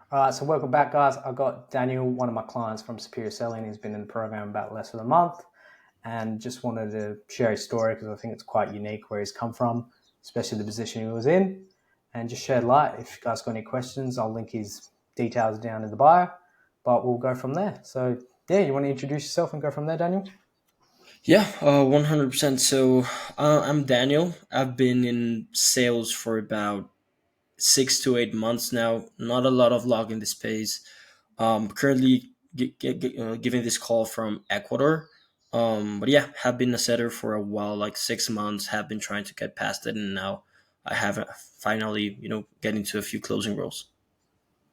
All right, so welcome back, guys. I got Daniel, one of my clients from Superior Selling. He's been in the program about less than a month, and just wanted to share his story because I think it's quite unique where he's come from, especially the position he was in, and just shed light. If you guys got any questions, I'll link his details down in the bio, but we'll go from there. So, yeah, you want to introduce yourself and go from there, Daniel? Yeah, 100%. So I'm Daniel. I've been in sales for about 6 to 8 months now. Not a lot of luck in this space. Currently giving this call from Ecuador. But yeah, have been a setter for a while, like 6 months. Have been trying to get past it, and now I have finally, get into a few closing roles.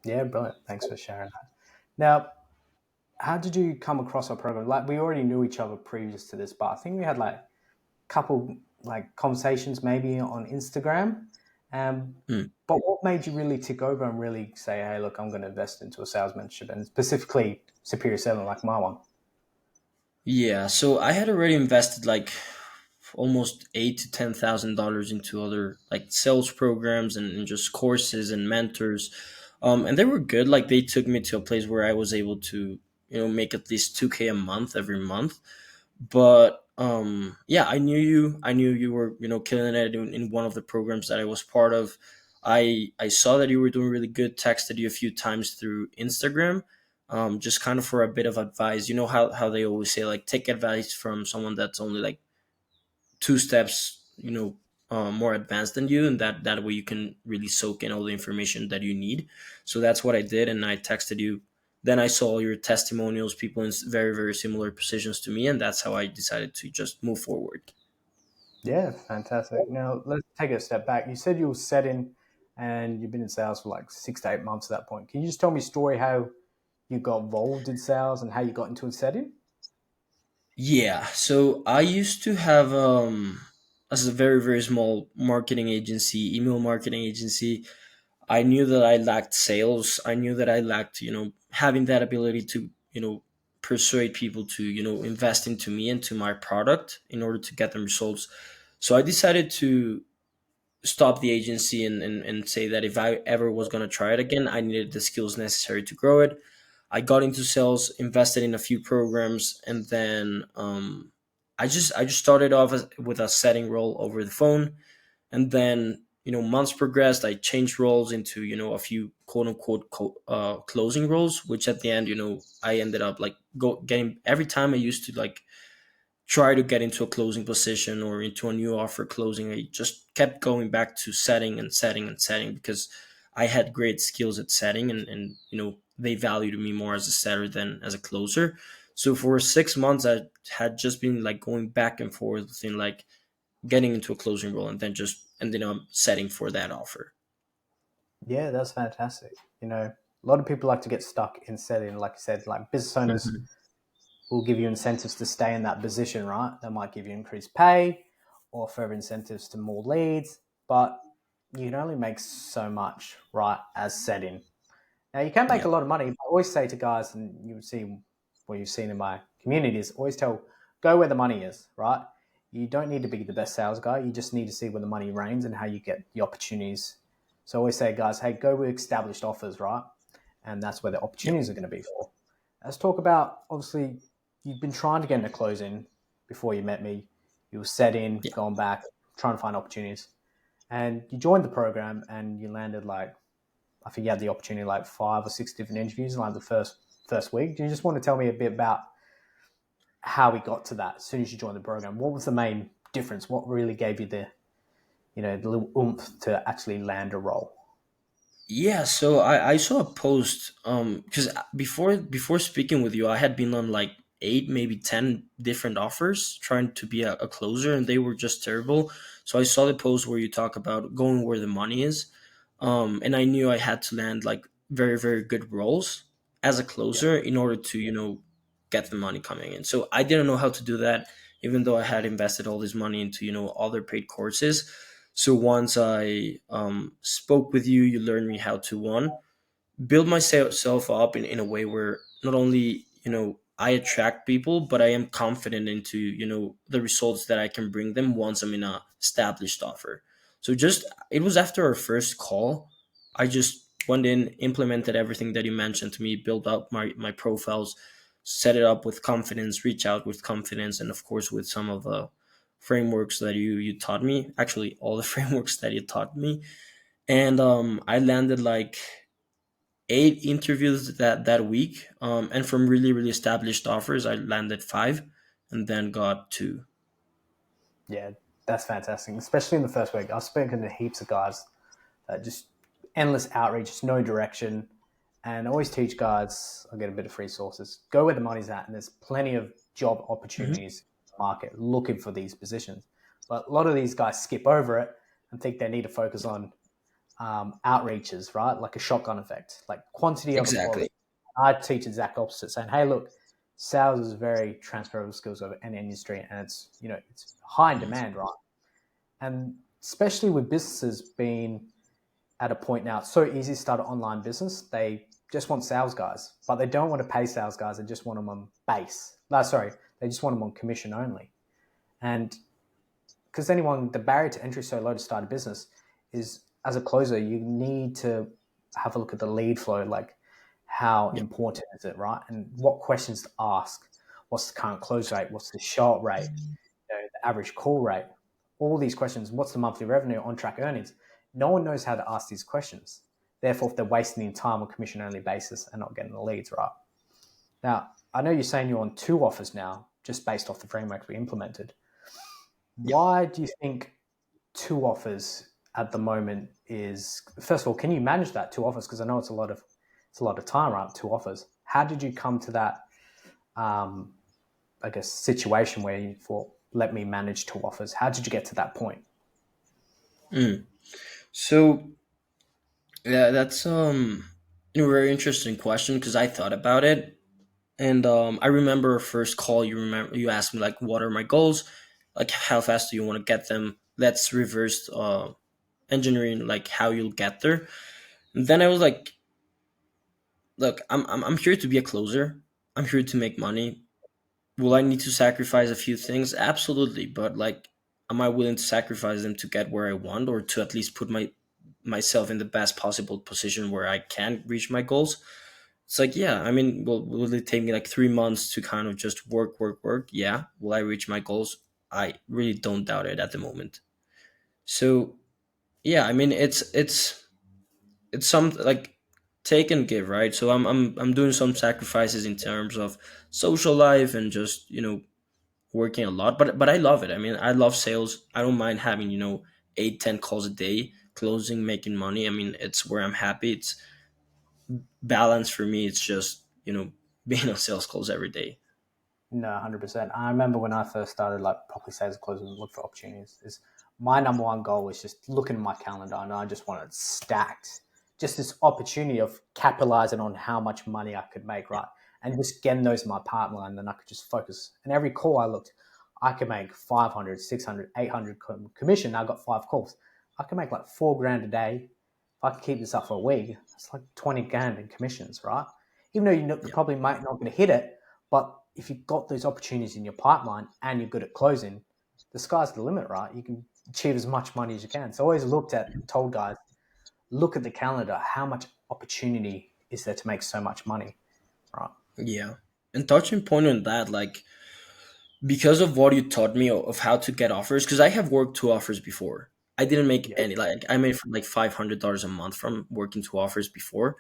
Yeah, brilliant. Thanks for sharing that. Now, how did you come across our program? Like, we already knew each other previous to this, but I think we had like couple like conversations maybe on Instagram. Hmm. But what made you really tick over and really say, "Hey, look, I'm going to invest into a sales mentorship and specifically superior selling like my one"? Yeah, so I had already invested like almost $8 to $10,000 into other like sales programs and just courses and mentors, and they were good. Like they took me to a place where I was able to make at least 2K a month every month. But yeah, I knew you were killing it in one of the programs that I was part of. I saw that you were doing really good. Texted you a few times through Instagram, just kind of for a bit of advice. You know how they always say, like, take advice from someone that's only like two steps, more advanced than you, and that way you can really soak in all the information that you need. So that's what I did, and I texted you. Then I saw your testimonials, people in very very similar positions to me, and that's how I decided to just move forward. Yeah, fantastic. Now let's take a step back. You said you were setting and you've been in sales for like 6 to 8 months at that point. Can you just tell me a story how you got involved in sales and how you got into a setting? Yeah, so I used to have as a very very small marketing agency, email marketing agency. I knew that I lacked sales. I knew that I lacked, having that ability to, persuade people to, invest into me and to my product in order to get them results. So I decided to stop the agency and say that if I ever was going to try it again, I needed the skills necessary to grow it. I got into sales, invested in a few programs, and then I just started off with a setting role over the phone, and then months progressed. I changed roles into a few quote unquote closing roles, which at the end I ended up like getting every time I used to like try to get into a closing position or into a new offer closing. I just kept going back to setting and setting and setting because I had great skills at setting, and they valued me more as a setter than as a closer. So for 6 months I had just been like going back and forth in like getting into a closing role and then just ending up setting for that offer. Yeah, that's fantastic. A lot of people like to get stuck in setting, like you said, like business owners Mhm. will give you incentives to stay in that position, right? They might give you increased pay or further incentives to more leads, but you can only make so much, right, as setting. Now, you can make Yeah. a lot of money. I always say to guys, and you would see what you've seen in my communities, always tell, go where the money is, right? You don't need to be the best sales guy. You just need to see where the money reigns and how you get the opportunities. So I always say, guys, hey, go with established offers, right? And that's where the Yeah. opportunities are going to be for. Let's talk about, obviously, you've been trying to get into closing before you met me. You were set in, Yeah. going back, trying to find opportunities. And you joined the program and you landed like, I think you had the opportunity like 5 or 6 different interviews in like the first week. Do you just want to tell me a bit about how we got to that as soon as you joined the program? What was the main difference? What really gave you the little oomph to actually land a role? Yeah, so I saw a post because before speaking with you, I had been on like 8, maybe 10 different offers trying to be a closer, and they were just terrible. So I saw the post where you talk about going where the money is, and I knew I had to land like very very good roles as a Yeah. closer in order to get the money coming in. So I didn't know how to do that, even though I had invested all this money into other paid courses. So once I spoke with you, you learned me how to one build myself up in a way where not only I attract people, but I am confident into the results that I can bring them once I'm in a established offer. So just it was after our first call, I just went in, implemented everything that you mentioned to me, built up my profiles, set it up with confidence, reach out with confidence, and of course with some of the frameworks that you taught me. Actually, all the frameworks that you taught me, and I landed like 8 interviews that week, and from really really established offers, I landed five, and then got two. Yeah, that's fantastic. Especially in the first week, I've spoken to heaps of guys that just endless outreach, no direction, and I always teach guys. I get a bit of free sources. Go where the money's at, and there's plenty of job Mhm. opportunities in the market looking for these positions. But a lot of these guys skip over it and think they need to focus on outreaches, right? Like a shotgun effect, like quantity over Exactly. quality. I teach exact opposite, saying, "Hey, look, sales is very transferable skills of any industry, and it's high in demand, right? And especially with businesses being at a point now, it's so easy to start an online business. They just want sales guys, but they don't want to pay sales guys. They just want them on base. No, sorry, they just want them on commission only. And because the barrier to entry is so low to start a business is as a closer, you need to have a look at the lead flow, like how Yeah. important is it, right? And what questions to ask. What's the current close rate? What's the short rate? The average call rate? All these questions. What's the monthly revenue, on track earnings? No one knows how to ask these questions. Therefore, if they're wasting their time on commission only basis and not getting the leads right. Now, I know you're saying you're on two offers now, just based off the framework we implemented. Yeah. Why do you think two offers at the moment is, first of all, can you manage that two offers? Because I know it's a lot of time, right? Two offers. How did you come to that um, I guess situation where you thought, let me manage two offers? How did you get to that point? Mm. So yeah, that's a very interesting question because I thought about it, and I remember our first call. You asked me like, what are my goals? Like, how fast do you want to get them? Let's reverse engineering like how you'll get there. And then I was like, look, I'm here to be a closer. I'm here to make money. Will I need to sacrifice a few things? Absolutely, but like, am I willing to sacrifice them to get where I want, or to at least put myself in the best possible position where I can reach my goals? It's like, yeah, I mean, will it take me like 3 months to kind of just work, work, work? Yeah. Will I reach my goals? I really don't doubt it at the moment. So yeah, I mean, it's some like take and give, right? So I'm doing some sacrifices in terms of social life and just working a lot, but I love it. I mean, I love sales. I don't mind having 8 10 calls a day, closing, making money. I mean, it's where I'm happy. It's balance for me. It's just being on sales calls every day. No, 100%. I remember when I first started, like properly sales closing and look for opportunities. Is my number one goal was just looking at my calendar and I just wanted stacked, just this opportunity of capitalizing on how much money I could make, right? And just getting those in my pipeline, and then I could just focus. And every call I looked, I could make 500, 600, 800 commission. Now I got five calls. I could make like 4 grand a day. If I could keep this up for a week, it's like 20 grand in commissions, right? Even though you Yeah, probably might not going to hit it, but if you've got those opportunities in your pipeline and you're good at closing, the sky's the limit, right? You can achieve as much money as you can. So I always told guys, look at the calendar. How much opportunity is there to make so much money, right? yeah. And touching point on that, like because of what you taught me of how to get offers, because I have worked two offers before. I didn't make Yeah, any, like I made like $500 a month from working two offers before,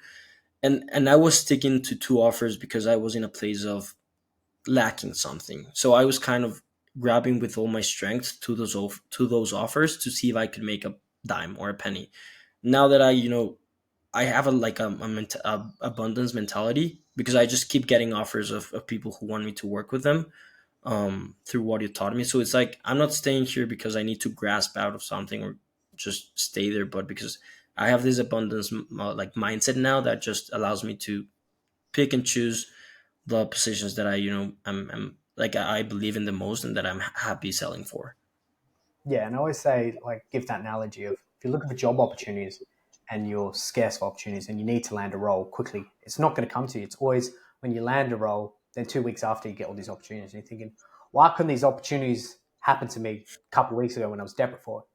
and I was sticking to two offers because I was in a place of lacking something. So I was kind of grabbing with all my strength to those offers to see if I could make a dime or a penny. Now that I have a abundance mentality because I just keep getting offers of people who want me to work with them through what you taught me. So it's like I'm not staying here because I need to grasp out of something or just stay there, but because I have this abundance like mindset now that just allows me to pick and choose the positions that I'm like I believe in the most and that I'm happy selling for. yeah, and I always say, like, give that analogy of if you're looking for job opportunities and you're scarce for opportunities and you need to land a role quickly, it's not going to come to you. It's always when you land a role, then 2 weeks after you get all these opportunities, and you're thinking, why couldn't these opportunities happen to me a couple of weeks ago when I was desperate for it?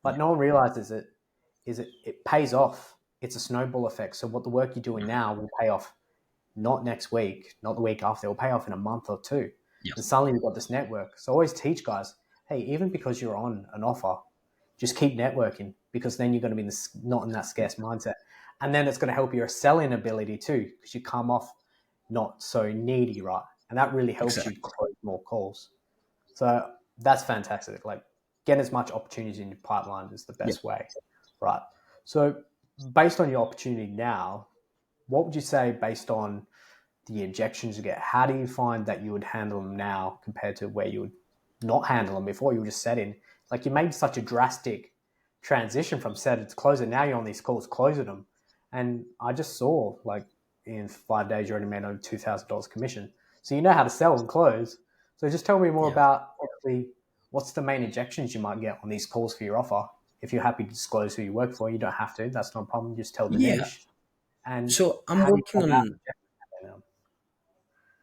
But Yeah. no one realizes it pays off. it's a snowball effect. So what the work you're doing now will pay off not next week, not the week after. It'll pay off in a month or two. Yeah. And suddenly you've got this network. So I always teach guys, hey, even because you're on an offer, just keep networking, because then you're going to be in this, not in that scarce mindset. And then it's going to help your selling ability too, because you come off not so needy, right? And that really helps you Exactly. close more calls. So that's fantastic. Like, getting as much opportunity in your pipeline is the Yeah. best way, right? So based on your opportunity now, what would you say based on the objections you get? How do you find that you would handle them now compared to where you would not handle them before? You were just setting, like, you made such a drastic transition from setter to closer. Now you're on these calls closing them, and I just saw, like, in 5 days you already made over $2,000 commission. So you know how to sell and close. So just tell me more Yeah. about actually what's the main objections you might get on these calls for your offer. If you're happy to disclose who you work for, you don't have to. That's not a problem. Just tell the Yeah. niche. And So I'm how do you working go about on rejecting them?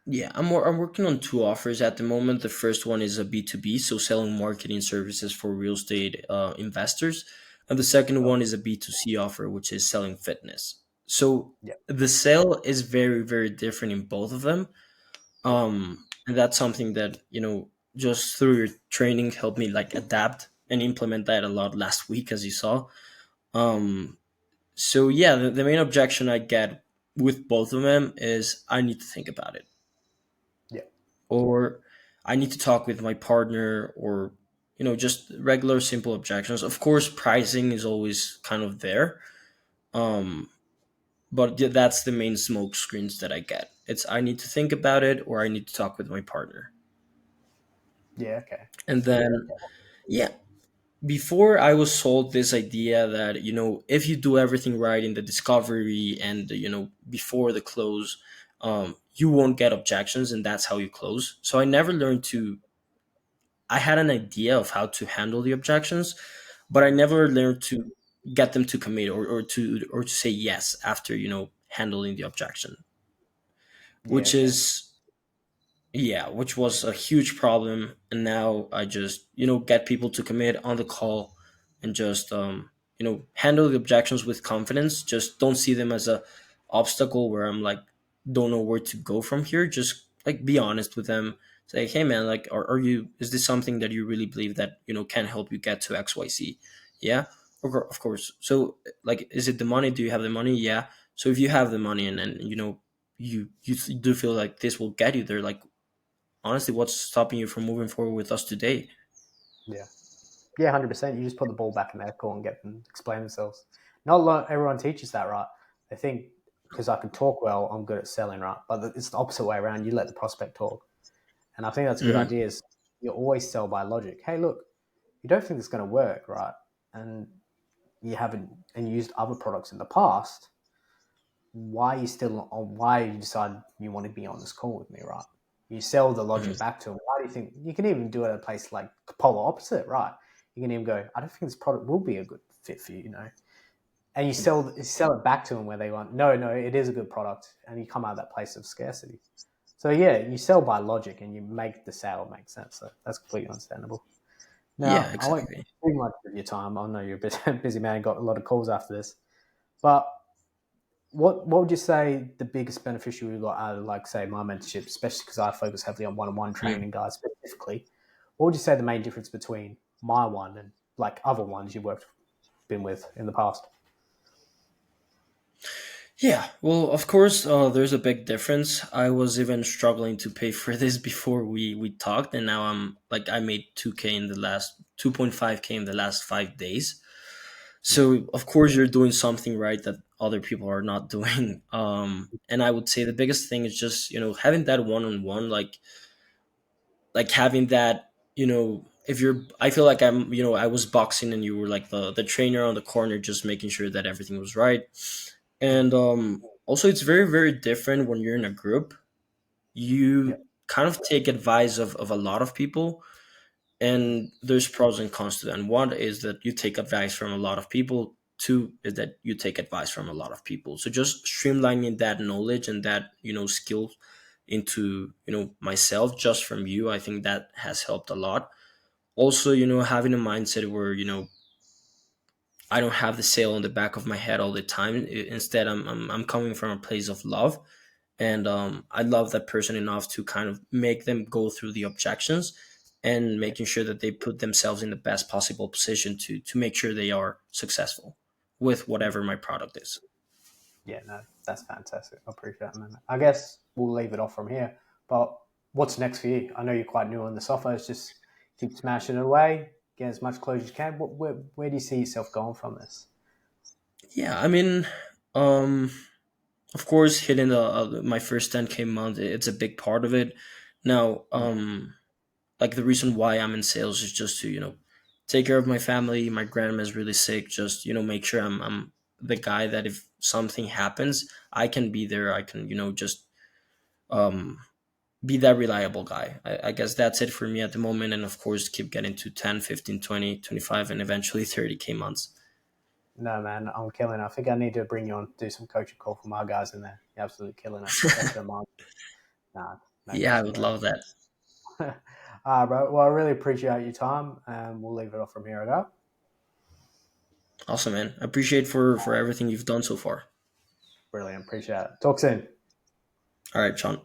Yeah, I'm working on two offers at the moment. The first one is a B2B, so selling marketing services for real estate investors, and the second Oh, one is a B2C offer, which is selling fitness. So yeah, the sale is very very different in both of them, yeah, and that's something that just through your training helped me like adapt and implement that a lot last week, as you saw. Um, so yeah, the main objection I get with both of them is I need to think about it, yeah, or I need to talk with my partner, or just regular simple objections. Of course, pricing is always kind of there, um, but that's the main smoke screens that I get. It's I need to think about it, or I need to talk with my partner, yeah. Okay. and then yeah. Before I was sold this idea that if you do everything right in the discovery and before the close, you won't get objections, and that's how you close. So I never learned to I had an idea of how to handle the objections, but I never learned to get them to commit, or to say yes after handling the objection, Yeah. which Okay. is yeah, which was a huge problem. And now I just get people to commit on the call, and just handle the objections with confidence. Just don't see them as a obstacle where I'm like don't know where to go from here. Just like be honest with them. Say, hey man, like are you is this something that you really believe that can help you get to XYZ? Yeah. Of course. So like, is it the money? Do you have the money? Yeah. So if you have the money, and then you do feel like this will get you there, like honestly, what's stopping you from moving forward with us today? Yeah. Yeah. 100%. You just put the ball back in their court and get them to explain themselves. Not a lot, everyone teaches that, right? They think because I can talk well, I'm good at selling, right? But it's the opposite way around. You let the prospect talk, and I think that's a good Hmm. idea. Is you always sell by logic. Hey, look, you don't think it's going to work, right? And you haven't and used other products in the past. Why are you still on? Why you decide you want to be on this call with me, right? You sell the Hmm. logic back to them. Why do you think you can even do it at a place like polar opposite, right? You can even go, I don't think this product will be a good fit for you, and you sell it back to them where they want, no, no, it is a good product, and you come out of that place of scarcity. So yeah, you sell by logic and you make the sale make sense. So that's completely understandable. Yeah, Now, I won't exactly. take too much of your time. I know you're a busy man, got a lot of calls after this, but what would you say the biggest beneficial we got out of, like, say, my mentorship, especially because I focus heavily on one-on-one Hmm. training guys specifically? What would you say the main difference between my one and like other ones you've been with in the past? Yeah, well, of course, there's a big difference. I was even struggling to pay for this before we talked, and now I made 2.5k in the last 5 days. Yeah, So of course you're doing something right that other people are not doing. And I would say the biggest thing is just having that one on one, like having that if you're I feel like I was boxing, and you were like the trainer on the corner, just making sure that everything was right. yeah, And also it's very very different when you're in a group. yeah, You kind of take advice of a lot of people, and there's pros and cons to that. And one is that you take advice from a lot of people. Two is that you take advice from a lot of people. So just streamlining that knowledge and that skill into myself just from you, I think that has helped a lot. Also having a mindset where I don't have the sale on the back of my head all the time. Instead, I'm coming from a place of love, and I love that person enough to kind of make them go through the objections and Yeah, making sure that they put themselves in the best possible position to make sure they are successful with yeah, whatever my product is. yeah. No, that's fantastic. I appreciate that, man. I guess we'll leave it off from here. But what's next for you? I know you're quite new on the software. It's just keep smashing it away, get as much closure as you can. Where do you see yourself going from this? Yeah, I mean, um, of course, hitting my first 10K month, it's a big part of it. Now, Yeah, like the reason why I'm in sales is just to take care of my family. My grandma is really sick. Just make sure I'm the guy that if something happens, I can be there. I can just um be that reliable guy. I guess that's it for me at the moment. And of course, keep getting to 10, 15, 20, 25, and eventually 30K months. no, man, I'm killing it. I think I need to bring you on, do some coaching call for my guys in there. You're absolutely killing it. Less than a month. Nah, no Yeah, I question, would bro. love that. All right, bro. Well, I really appreciate your time, and we'll leave it off from here. Okay? Awesome, man. I appreciate for everything you've done so far. Brilliant. Appreciate it. Talk soon. All right, Sean.